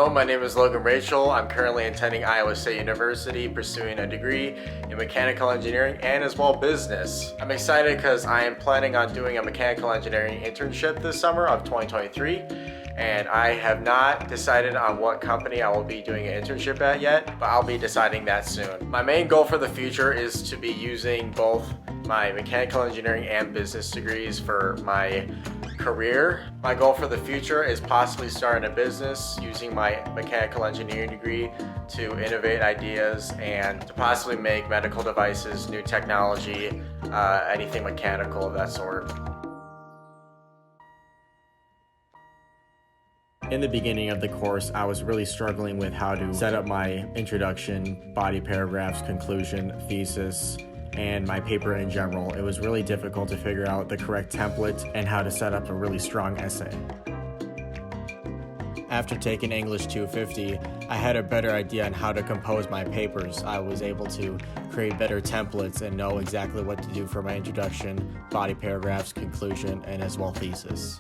Hello, my name is Logan Rachel. I'm currently attending Iowa State University, pursuing a degree in mechanical engineering and as well business. I'm excited because I am planning on doing a mechanical engineering internship this summer of 2023. And I have not decided on what company I will be doing an internship at yet, but I'll be deciding that soon. My main goal for the future is to be using both my mechanical engineering and business degrees for my career. My goal for the future is possibly starting a business using my mechanical engineering degree to innovate ideas and to possibly make medical devices, new technology, anything mechanical of that sort. In the beginning of the course, I was really struggling with how to set up my introduction, body paragraphs, conclusion, thesis, and my paper in general. It was really difficult to figure out the correct template and how to set up a really strong essay. After taking English 250, I had a better idea on how to compose my papers. I was able to create better templates and know exactly what to do for my introduction, body paragraphs, conclusion, and as well thesis.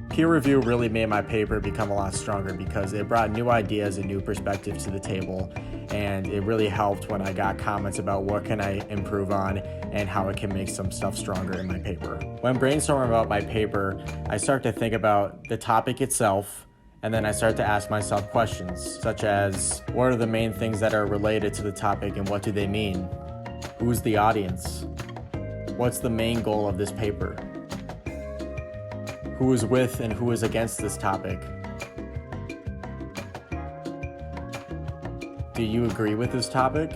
Peer review really made my paper become a lot stronger because it brought new ideas and new perspectives to the table, and it really helped when I got comments about what can I improve on and how I can make some stuff stronger in my paper. When brainstorming about my paper, I start to think about the topic itself, and then I start to ask myself questions such as, what are the main things that are related to the topic and what do they mean? Who's the audience? What's the main goal of this paper? Who is with and who is against this topic? Do you agree with this topic?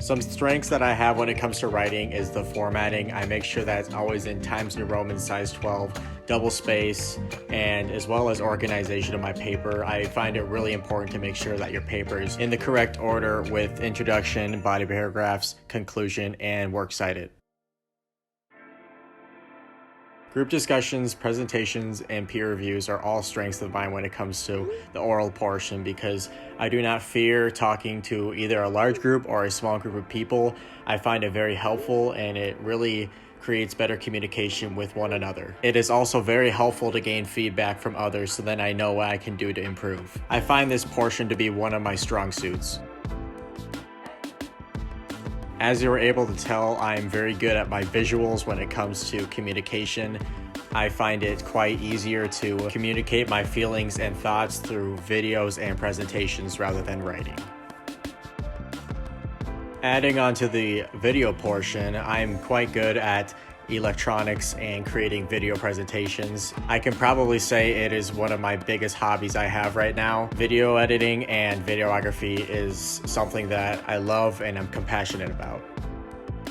Some strengths that I have when it comes to writing is the formatting. I make sure that it's always in Times New Roman size 12, double space, and as well as organization of my paper. I find it really important to make sure that your paper is in the correct order with introduction, body paragraphs, conclusion, and works cited. Group discussions, presentations, and peer reviews are all strengths of mine when it comes to the oral portion because I do not fear talking to either a large group or a small group of people. I find it very helpful and it really creates better communication with one another. It is also very helpful to gain feedback from others so then I know what I can do to improve. I find this portion to be one of my strong suits. As you were able to tell, I am very good at my visuals when it comes to communication. I find it quite easier to communicate my feelings and thoughts through videos and presentations rather than writing. Adding on to the video portion, I'm quite good at electronics and creating video presentations. I can probably say it is one of my biggest hobbies I have right now. Video editing and videography is something that I love and I'm compassionate about.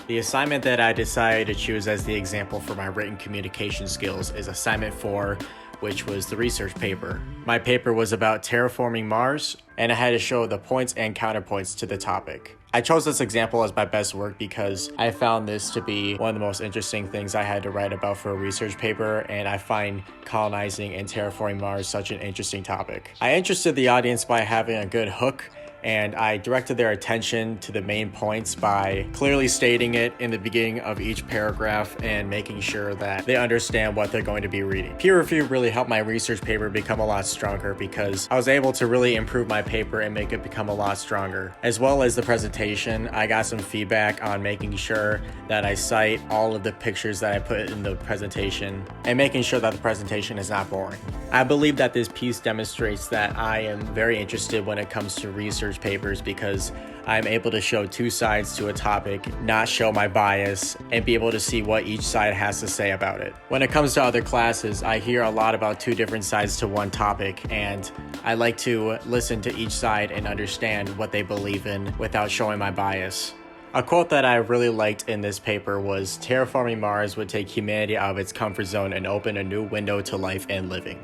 The assignment that I decided to choose as the example for my written communication skills is assignment 4, which was the research paper. My paper was about terraforming Mars, and I had to show the points and counterpoints to the topic. I chose this example as my best work because I found this to be one of the most interesting things I had to write about for a research paper, and I find colonizing and terraforming Mars such an interesting topic. I interested the audience by having a good hook, and I directed their attention to the main points by clearly stating it in the beginning of each paragraph and making sure that they understand what they're going to be reading. Peer review really helped my research paper become a lot stronger because I was able to really improve my paper and make it become a lot stronger. As well as the presentation, I got some feedback on making sure that I cite all of the pictures that I put in the presentation and making sure that the presentation is not boring. I believe that this piece demonstrates that I am very interested when it comes to research papers because I'm able to show two sides to a topic, not show my bias, and be able to see what each side has to say about it. When it comes to other classes, I hear a lot about two different sides to one topic, and I like to listen to each side and understand what they believe in without showing my bias. A quote that I really liked in this paper was, "Terraforming Mars would take humanity out of its comfort zone and open a new window to life and living."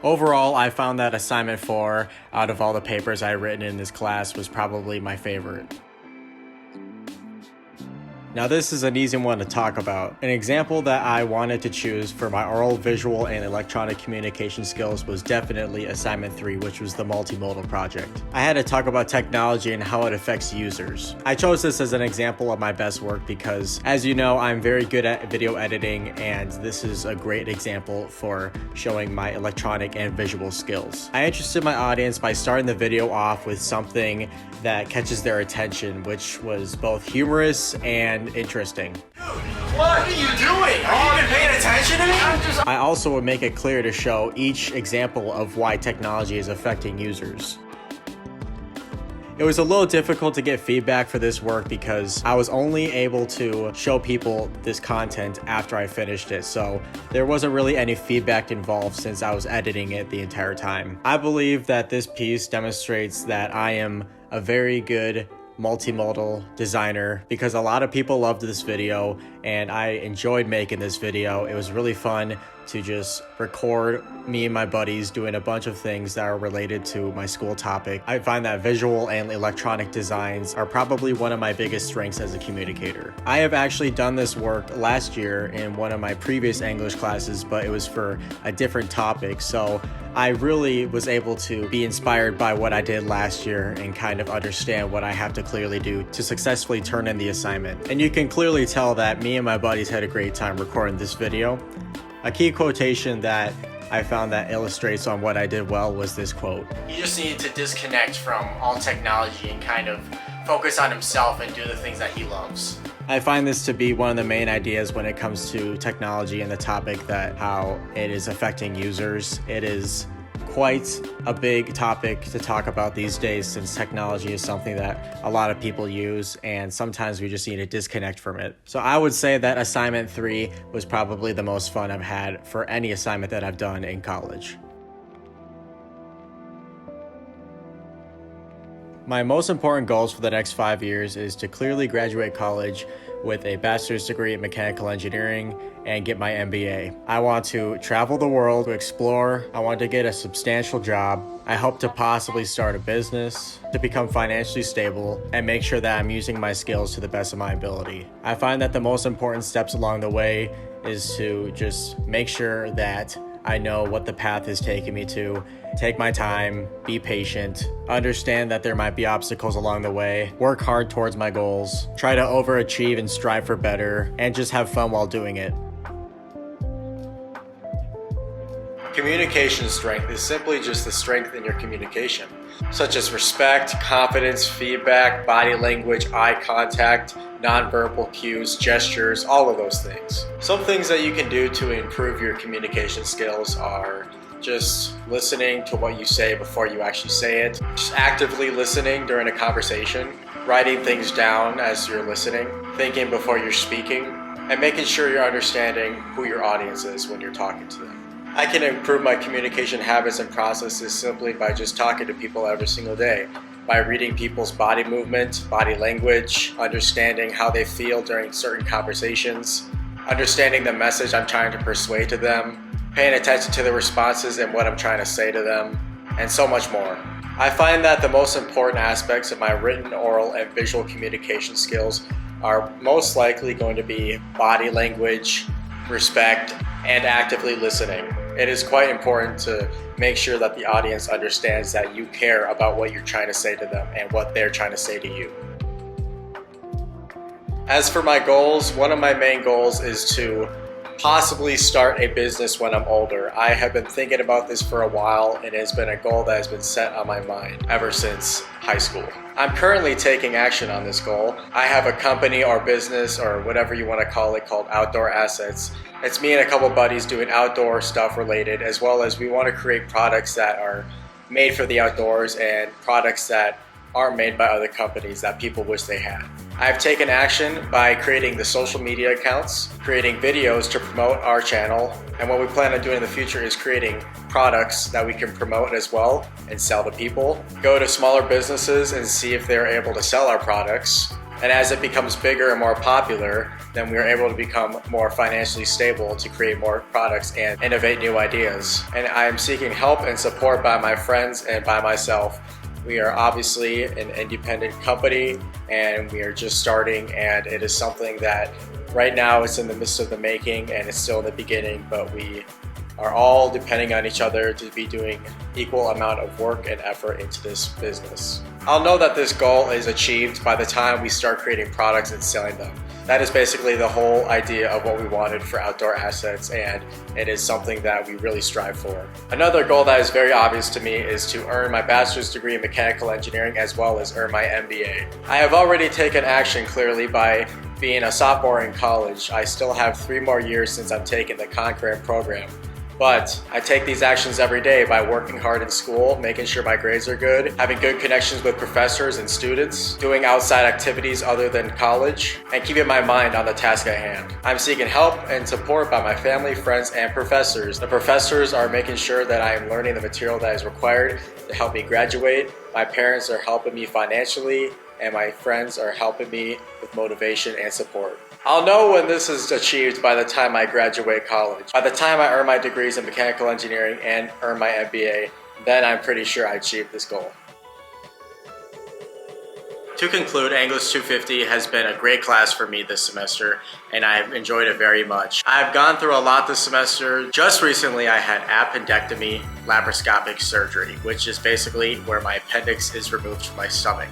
Overall, I found that assignment 4, out of all the papers I've written in this class, was probably my favorite. Now this is an easy one to talk about. An example that I wanted to choose for my oral, visual, and electronic communication skills was definitely assignment 3, which was the multimodal project. I had to talk about technology and how it affects users. I chose this as an example of my best work because, as you know, I'm very good at video editing, and this is a great example for showing my electronic and visual skills. I interested my audience by starting the video off with something that catches their attention, which was both humorous and interesting. What are you doing? Are you even paying attention to me? I also would make it clear to show each example of why technology is affecting users. It was a little difficult to get feedback for this work because I was only able to show people this content after I finished it, so there wasn't really any feedback involved since I was editing it the entire time. I believe that this piece demonstrates that I am a very good multimodal designer because a lot of people loved this video and I enjoyed making this video. It was really fun to just record me and my buddies doing a bunch of things that are related to my school topic. I find that visual and electronic designs are probably one of my biggest strengths as a communicator. I have actually done this work last year in one of my previous English classes, but it was for a different topic. So I really was able to be inspired by what I did last year and kind of understand what I have to clearly do to successfully turn in the assignment. And you can clearly tell that me and my buddies had a great time recording this video. A key quotation that I found that illustrates on what I did well was this quote. You just need to disconnect from all technology and kind of focus on himself and do the things that he loves. I find this to be one of the main ideas when it comes to technology and the topic that how it is affecting users. It is quite a big topic to talk about these days since technology is something that a lot of people use and sometimes we just need to disconnect from it. So I would say that assignment 3 was probably the most fun I've had for any assignment that I've done in college. My most important goals for the next 5 years is to clearly graduate college with a bachelor's degree in mechanical engineering and get my MBA. I want to travel the world to explore. I want to get a substantial job. I hope to possibly start a business, to become financially stable, and make sure that I'm using my skills to the best of my ability. I find that the most important steps along the way is to just make sure that I know what the path is taking me to, take my time, be patient, understand that there might be obstacles along the way, work hard towards my goals, try to overachieve and strive for better, and just have fun while doing it. Communication strength is simply just the strength in your communication, such as respect, confidence, feedback, body language, eye contact, nonverbal cues, gestures, all of those things. Some things that you can do to improve your communication skills are just listening to what you say before you actually say it, just actively listening during a conversation, writing things down as you're listening, thinking before you're speaking, and making sure you're understanding who your audience is when you're talking to them. I can improve my communication habits and processes simply by just talking to people every single day, by reading people's body movement, body language, understanding how they feel during certain conversations, understanding the message I'm trying to persuade to them, paying attention to the responses and what I'm trying to say to them, and so much more. I find that the most important aspects of my written, oral, and visual communication skills are most likely going to be body language, respect, and actively listening. It is quite important to make sure that the audience understands that you care about what you're trying to say to them and what they're trying to say to you. As for my goals, one of my main goals is to possibly start a business when I'm older. I have been thinking about this for a while and it's been a goal that has been set on my mind ever since high school. I'm currently taking action on this goal. I have a company or business or whatever you want to call it called Outdoor Assets. It's me and a couple buddies doing outdoor stuff related, as well as we want to create products that are made for the outdoors and products that aren't made by other companies that people wish they had. I've taken action by creating the social media accounts, creating videos to promote our channel, and what we plan on doing in the future is creating products that we can promote as well and sell to people. Go to smaller businesses and see if they're able to sell our products. And as it becomes bigger and more popular, then we are able to become more financially stable to create more products and innovate new ideas. And I am seeking help and support by my friends and by myself We are obviously an independent company and we are just starting, and it is something that right now it's in the midst of the making and it's still in the beginning, but we are all depending on each other to be doing equal amount of work and effort into this business. I'll know that this goal is achieved by the time we start creating products and selling them. That is basically the whole idea of what we wanted for Outdoor Assets, and it is something that we really strive for. Another goal that is very obvious to me is to earn my bachelor's degree in mechanical engineering as well as earn my MBA. I have already taken action clearly by being a sophomore in college. I still have 3 more years since I'm taking the concurrent program. But I take these actions every day by working hard in school, making sure my grades are good, having good connections with professors and students, doing outside activities other than college, and keeping my mind on the task at hand. I'm seeking help and support by my family, friends, and professors. The professors are making sure that I am learning the material that is required to help me graduate. My parents are helping me financially, and my friends are helping me with motivation and support. I'll know when this is achieved by the time I graduate college. By the time I earn my degrees in mechanical engineering and earn my MBA, then I'm pretty sure I achieved this goal. To conclude, English 250 has been a great class for me this semester, and I've enjoyed it very much. I've gone through a lot this semester. Just recently, I had appendectomy laparoscopic surgery, which is basically where my appendix is removed from my stomach.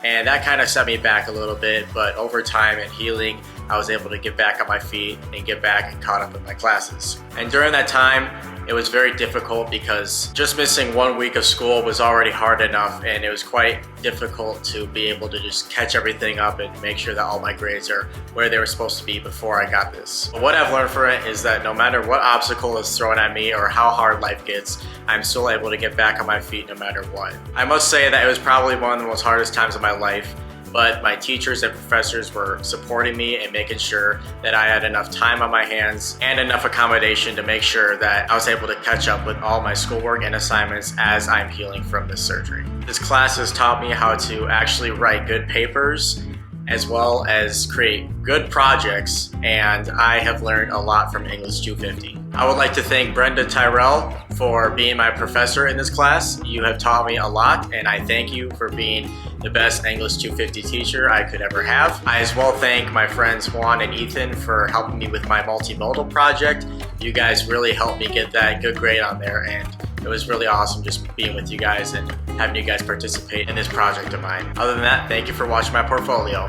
And that kind of set me back a little bit, but over time and healing, I was able to get back on my feet and get back and caught up with my classes. And during that time, it was very difficult because just missing 1 week of school was already hard enough, and it was quite difficult to be able to just catch everything up and make sure that all my grades are where they were supposed to be before I got this. But what I've learned from it is that no matter what obstacle is thrown at me or how hard life gets, I'm still able to get back on my feet no matter what. I must say that it was probably one of the most hardest times of my life, but my teachers and professors were supporting me and making sure that I had enough time on my hands and enough accommodation to make sure that I was able to catch up with all my schoolwork and assignments as I'm healing from this surgery. This class has taught me how to actually write good papers as well as create good projects, and I have learned a lot from English 250. I would like to thank Brenda Tyrell for being my professor in this class. You have taught me a lot, and I thank you for being the best English 250 teacher I could ever have. I as well thank my friends Juan and Ethan for helping me with my multimodal project. You guys really helped me get that good grade on there, and it was really awesome just being with you guys and having you guys participate in this project of mine. Other than that, thank you for watching my portfolio.